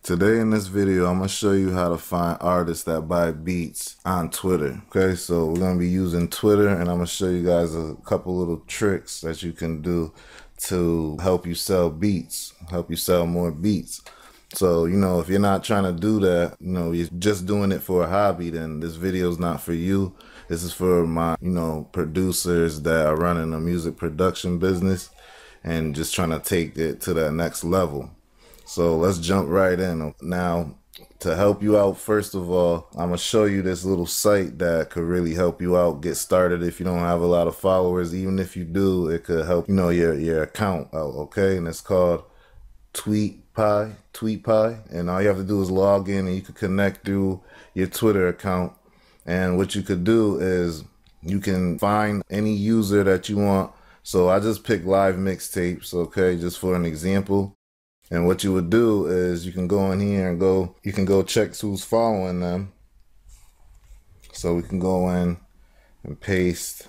Today in this video, I'm going to show you how to find artists that buy beats on Twitter. Okay, so we're going to be using Twitter, and I'm going to show you guys a couple little tricks that you can do to help you sell beats, help you sell more beats. So, if you're not trying to do that, you're just doing it for a hobby, then this video is not for you. This is for my, producers that are running a music production business and just trying to take it to that next level. So let's jump right in. Now, to help you out, first of all, I'm going to show you this little site that could really help you out, get started if you don't have a lot of followers. Even if you do, it could help, your account out, okay? And it's called TweetPie. And all you have to do is log in and you can connect through your Twitter account. And what you could do is you can find any user that you want. So I just picked live mixtapes, okay, just for an example. And what you would do is you can go in here and you can go check who's following them. So we can go in and paste.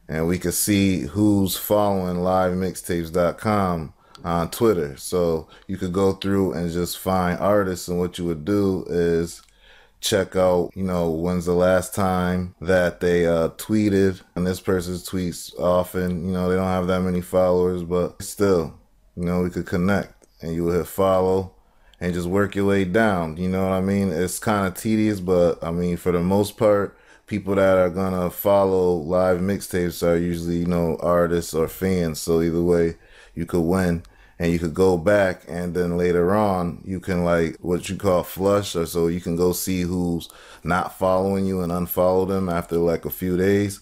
And we can see who's following livemixtapes.com on Twitter. So you could go through and just find artists, and what you would do is check out, when's the last time that they tweeted. And this person's tweets often, they don't have that many followers, but still, we could connect, and you will hit follow and just work your way down. You know what I mean? It's kind of tedious, but I mean, for the most part, people that are gonna follow live mixtapes are usually, artists or fans. So either way, you could win. And you could go back, and then later on, you can what you call flush, or so you can go see who's not following you and unfollow them after a few days.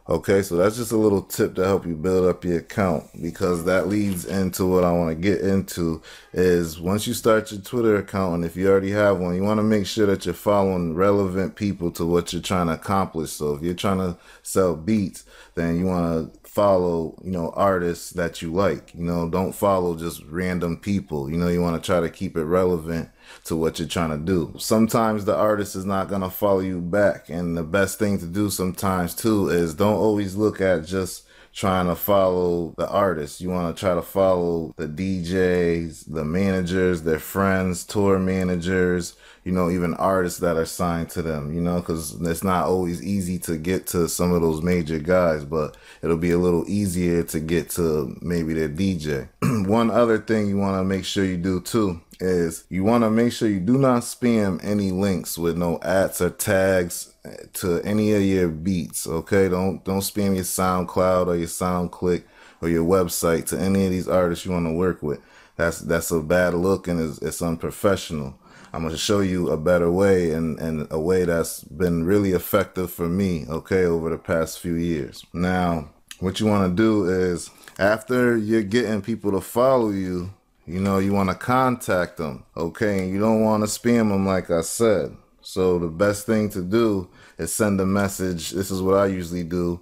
Okay, so that's just a little tip to help you build up your account, because that leads into what I want to get into is once you start your Twitter account, and if you already have one, you want to make sure that you're following relevant people to what you're trying to accomplish. So if you're trying to sell beats, then you want to follow, artists that you like. Don't follow just random people. You want to try to keep it relevant to what you're trying to do. Sometimes the artist is not going to follow you back. And the best thing to do sometimes too is don't always look at just trying to follow the artist. You want to try to follow the DJs, the managers, their friends, tour managers, even artists that are signed to them, because it's not always easy to get to some of those major guys, but it'll be a little easier to get to maybe their DJ. One other thing you want to make sure you do too is you want to make sure you do not spam any links with no ads or tags to any of your beats, okay? Don't spam your SoundCloud or your SoundClick or your website to any of these artists you want to work with. That's a bad look, and it's unprofessional. I'm going to show you a better way, and a way that's been really effective for me, okay, over the past few years. Now, what you want to do is after you're getting people to follow you, you want to contact them, okay? And you don't want to spam them, like I said. So the best thing to do is send a message. This is what I usually do.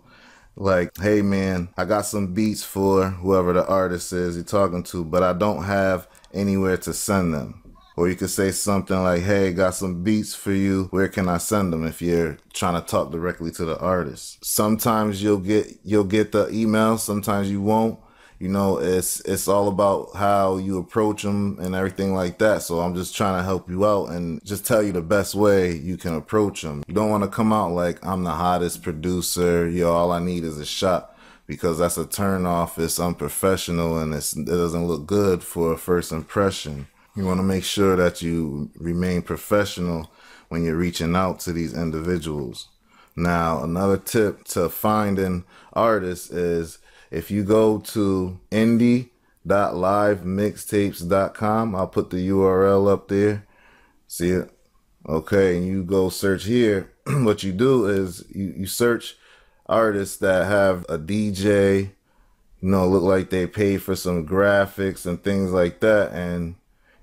Like, hey man, I got some beats for whoever the artist is you're talking to, but I don't have anywhere to send them. Or you could say something like, hey, got some beats for you. Where can I send them? If you're trying to talk directly to the artist. Sometimes you'll get the email. Sometimes you won't. It's all about how you approach them and everything like that. So I'm just trying to help you out and just tell you the best way you can approach them. You don't want to come out like I'm the hottest producer. All I need is a shot, because that's a turn off. It's unprofessional, and it doesn't look good for a first impression. You want to make sure that you remain professional when you're reaching out to these individuals. Now, another tip to finding artists is if you go to indie.livemixtapes.com, I'll put the URL up there. See it? Okay, and you go search here. What you do is you search artists that have a DJ, look like they paid for some graphics and things like that, and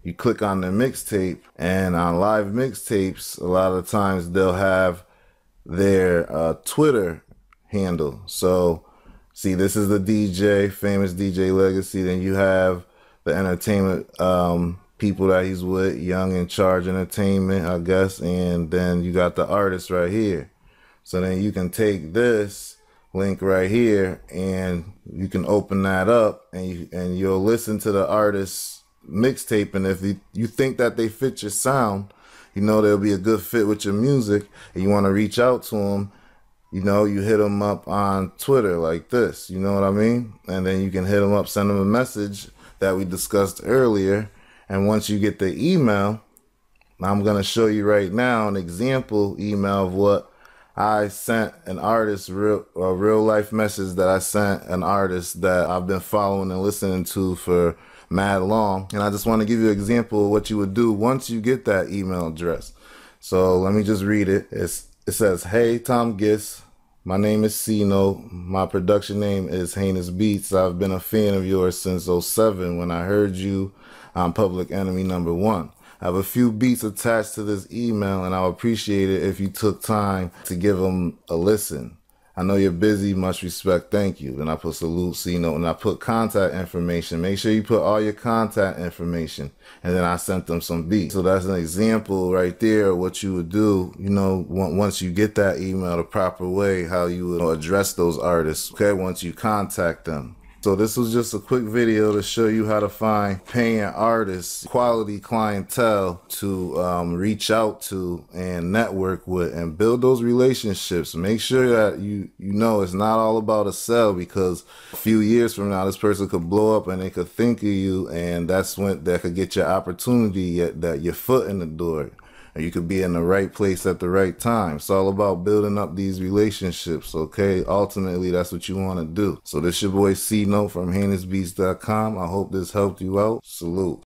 you click on the mixtape. And on live mixtapes, a lot of times they'll have their Twitter handle. So see, this is the DJ, famous DJ Legacy. Then you have the entertainment people that he's with, Young in Charge Entertainment, I guess. And then you got the artist right here. So then you can take this link right here and you can open that up, and you'll listen to the artist's mixtape, and if you think that they fit your sound, you know they'll be a good fit with your music, and you want to reach out to them, you know, you hit them up on Twitter like this, you know what I mean? And then you can hit them up, send them a message that we discussed earlier. And once you get the email, I'm going to show you right now an example email of what I sent an artist, a real life message that I sent an artist that I've been following and listening to for mad long. And I just want to give you an example of what you would do once you get that email address. So let me just read it. It says, "Hey, Tom Gis. My name is Cino. My production name is HeinousBeatz. I've been a fan of yours since '07 when I heard you on Public Enemy #1. I have a few beats attached to this email, and I'll appreciate it if you took time to give them a listen. I know you're busy. Much respect. Thank you." Then I put salute, Cino, and I put contact information. Make sure you put all your contact information. And then I sent them some beats. So that's an example right there of what you would do, you know, once you get that email the proper way, how you would address those artists, okay, once you contact them. So this was just a quick video to show you how to find paying artists, quality clientele to reach out to and network with and build those relationships. Make sure that you know it's not all about a sell, because a few years from now this person could blow up and they could think of you, and that's when that could get your opportunity, that your foot in the door. And you could be in the right place at the right time. It's all about building up these relationships, okay? Ultimately, that's what you want to do. So this your boy Cino from HeinousBeatz.com. I hope this helped you out. Salute.